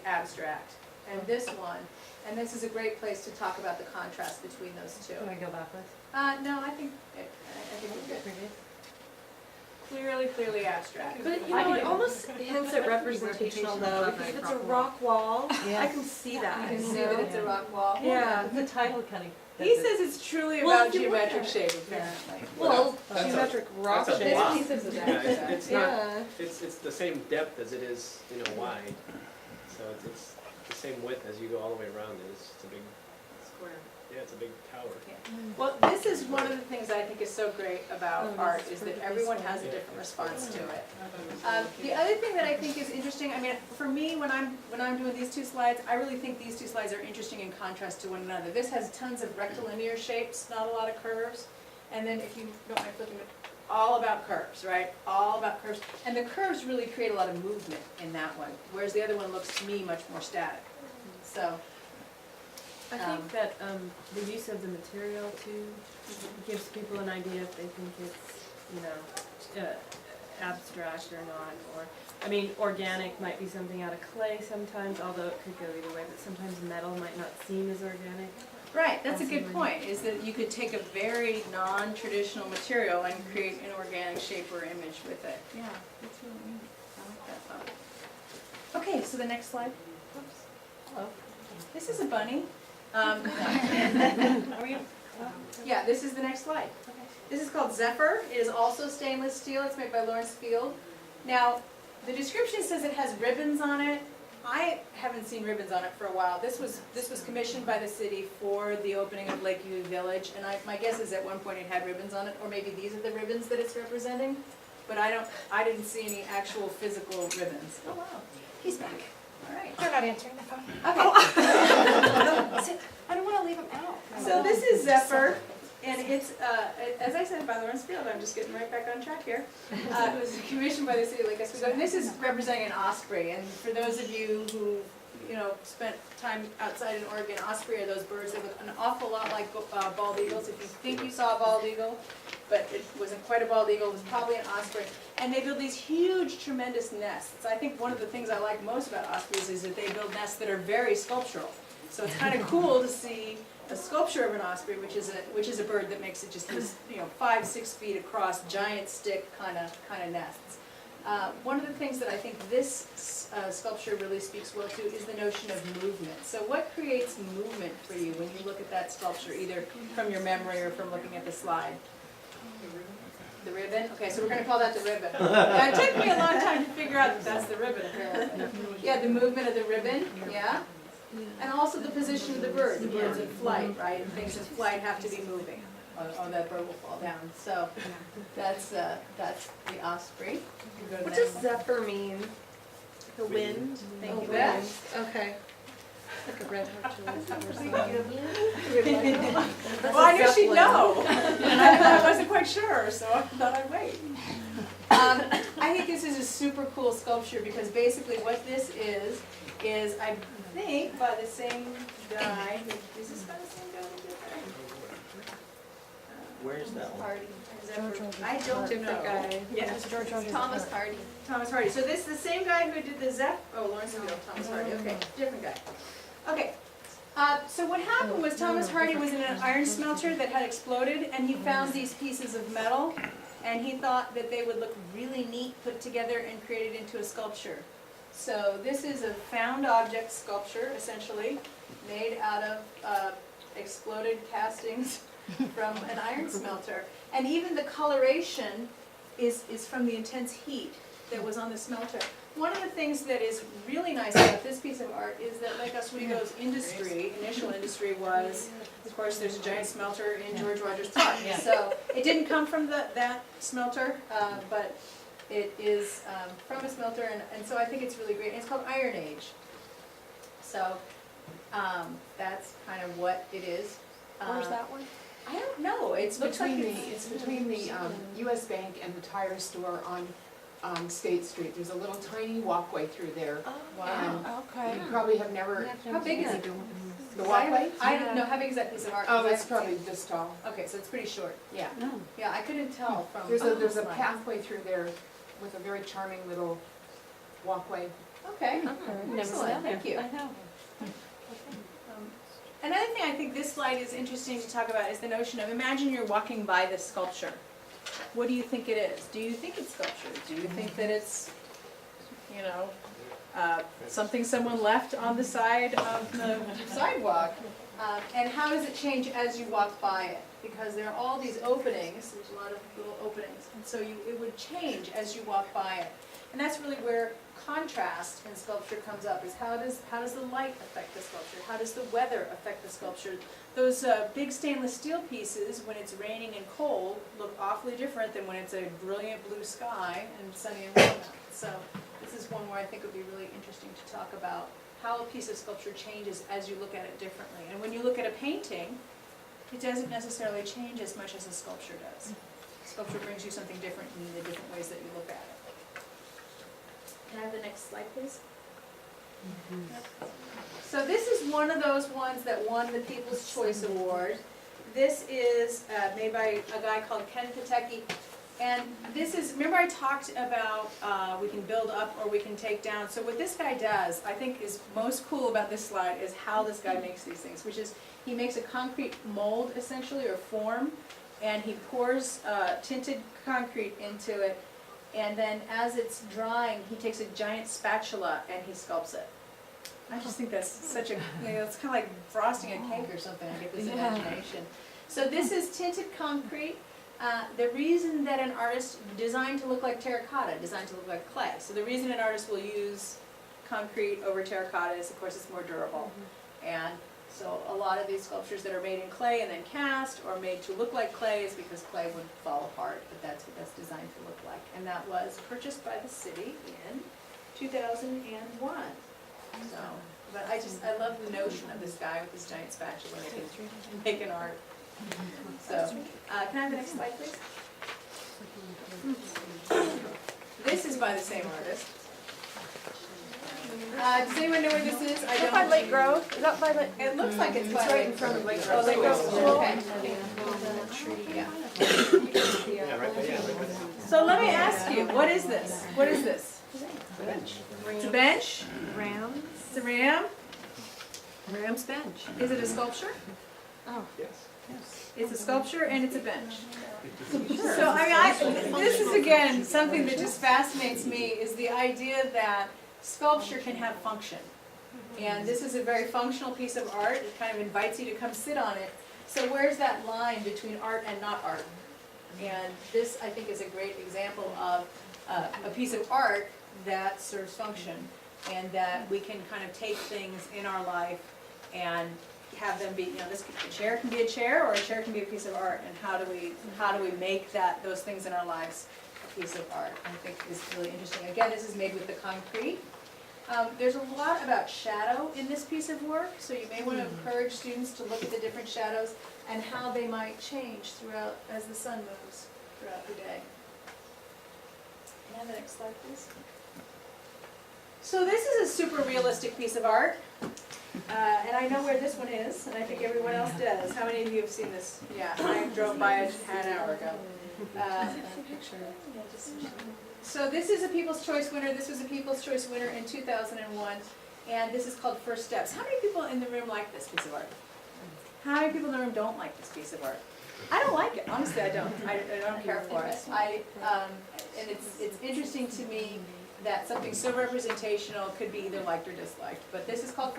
abstract, and this one, and this is a great place to talk about the contrast between those two. Can I go backwards? No, I think we're good. Clearly abstract. But you know, it almost hints at representational though, because if it's a rock wall, I can see that. You can see that it's a rock wall. Yeah. The title kind of. He says it's truly Well, about if you look geometric at shape, apparently. Well, That's a- geometric rock that's a shape. block. This piece is Yeah, abstract. it's not, Yeah. it's the same depth as it is, wide. So it's the same width as you go all the way around it. It's a big, Square. yeah, it's a big tower. Well, this is one of the things I think is so great about art, is that everyone has a different response to it. The other thing that I think is interesting, I mean, for me, when I'm doing these two slides, I really think these two slides are interesting in contrast to one another. This has tons of rectilinear shapes, not a lot of curves. And then if you don't mind flipping it, all about curves, right? All about curves. And the curves really create a lot of movement in that one, whereas the other one looks to me much more static. So, I think that the use of the material too gives people an idea if they think it's, abstract or not. Or, I mean, organic might be something out of clay sometimes, although it could go either way, but sometimes metal might not seem as organic. right, that's a good point, is that you could take a very non-traditional material and create an organic shape or image with it. Yeah, that's really neat. I like that thought. Okay, so the next slide. Hello. This is a bunny. Yeah, this is the next slide. This is called Zephyr. It is also stainless steel. It's made by Lawrence Field. Now, the description says it has ribbons on it. I haven't seen ribbons on it for a while. This was commissioned by the city for the opening of Lakeview Village, and my guess is at one point it had ribbons on it, or maybe these are the ribbons that it's representing. But I didn't see any actual physical ribbons. Oh wow, he's back. All right. They're not answering the phone. Okay. I don't want to leave them out. So this is Zephyr, and it's, as I said, by Lawrence Field. I'm just getting right back on track here. It was commissioned by the city of Lake Oswego, and this is representing an osprey. And for those of you who, spent time outside in Oregon, osprey are those birds that look an awful lot like bald eagles. If you think you saw a bald eagle, but it wasn't quite a bald eagle, it was probably an osprey. And they build these huge, tremendous nests. I think one of the things I like most about ospreys is that they build nests that are very sculptural. So it's kind of cool to see a sculpture of an osprey, which is a bird that makes it just this, 5-6 feet across, giant stick kind of nests. One of the things that I think this sculpture really speaks well to is the notion of movement. So what creates movement for you when you look at that sculpture, either from your memory or from looking at the slide? The ribbon? Okay, so we're going to call that the ribbon. Now, it took me a long time to figure out that that's the ribbon, apparently. Yeah, the movement of the ribbon, yeah. And also the position of the bird. The bird's in flight, right? And things in flight have to be moving, or that bird will fall down. So that's the osprey. What does zephyr mean? The wind? Thank you, Oh, Beth. wind. Okay. Like a red hot chili pepper song. Well, I knew she'd know, and I wasn't quite sure, so I thought I'd wait. I think this is a super cool sculpture because basically what this is I think by the same guy. Is this by the same guy that did that? Where's that one? Hardy. I don't Different know. guy. Yeah. Thomas Hardy. Thomas Hardy. So this is the same guy who did the Lawrence Field, Thomas Hardy. Okay, different guy. Okay. So what happened was Thomas Hardy was in an iron smelter that had exploded, and he found these pieces of metal, and he thought that they would look really neat put together and created into a sculpture. So this is a found object sculpture, essentially, made out of exploded castings from an iron smelter. And even the coloration is from the intense heat that was on the smelter. One of the things that is really nice about this piece of art is that Lake Oswego's initial industry was, of course, there's a giant smelter in George Rogers Park. So it didn't come from that smelter, but it is from a smelter, and so I think it's really great. And it's called Iron Age. So that's kind of what it is. Where's that one? I don't know. It's between the US Bank and the tire store on State Street. There's a little tiny walkway through there. Wow. Okay. You probably have never, How big is it? the walkway? I don't know. How big is that piece of art? Oh, 'Cause I it's haven't probably seen this tall. it. Okay, so it's pretty short. Yeah. Yeah, I couldn't tell from. There's a slide. pathway through there with a very charming little walkway Okay, Never excellent, said thank you. I know. Another thing I think this slide is interesting to talk about is the notion of, imagine you're walking by this sculpture. What do you think it is? Do you think it's sculpture? Do you think that it's, you know, something someone left on the side of the sidewalk? And how does it change as you walk by it? Because there are all these openings, there's a lot of little openings, and so it would change as you walk by it. And that's really where contrast in sculpture comes up, is how does the light affect the sculpture? How does the weather affect the sculpture? Those big stainless steel pieces, when it's raining and cold, look awfully different than when it's a brilliant blue sky and sunny and warm out. So this is one where I think would be really interesting to talk about how a piece of sculpture changes as you look at it differently. And when you look at a painting, it doesn't necessarily change as much as a sculpture does. Sculpture brings you something different in the different ways that you look at it. Can I have the next slide, please? So this is one of those ones that won the People's Choice Award. This is made by a guy called Ken Pateki. And this is, remember I talked about we can build up or we can take down. So what this guy does, I think is most cool about this slide is how this guy makes these things, which is he makes a concrete mold essentially, or form, and he pours tinted concrete into it. And then as it's drying, he takes a giant spatula and he sculpts it. I just think that's such a, you know, it's kind of like frosting a cake or something, I get this imagination. So this is tinted concrete. The reason that an artist designed to look like terracotta, designed to look like clay. So the reason an artist will use concrete over terracotta is, of course, it's more durable. And so a lot of these sculptures that are made in clay and then cast or made to look like clay is because clay would fall apart, but that's what that's designed to look like. And that was purchased by the city in 2001. So, but I love the notion of this guy with this giant spatula making art. So, can I have the next slide, please? This is by the same artist. Does anyone know where this is? I Is that don't. by Lake Grove? Is that by Lake? It looks like it's by It's right Lake in front of Lake Oh, Lake Grove. Grove, okay. Yeah. Yeah, right, yeah, right. So let me ask you, what is this? What is this? Bench. It's a bench? Rams. It's a ram? Rams bench. Is it a sculpture? Oh. Yes. It's a sculpture and it's a bench. So I mean, this is again, something that just fascinates me, is the idea that sculpture can have function. And this is a very functional piece of art. It kind of invites you to come sit on it. So where's that line between art and not art? And this, I think, is a great example of a piece of art that serves function, and that we can kind of take things in our life and have them be, you know, a chair can be a chair, or a chair can be a piece of art, and how do we make those things in our lives a piece of art? I think is really interesting. Again, this is made with the concrete. There's a lot about shadow in this piece of work, so you may want to encourage students to look at the different shadows and how they might change throughout as the sun moves throughout the day. Can I have the next slide, please? So this is a super realistic piece of art. And I know where this one is, and I think everyone else does. How many of you have seen this? Yeah, I drove by it an hour ago. So this is a People's Choice winner. This was a People's Choice winner in 2001, and this is called First Steps. How many people in the room like this piece of art? How many people in the room don't like this piece of art? I don't like it. Honestly, I don't. I don't care for it. And it's interesting to me that something so representational could be either liked or disliked. But this is called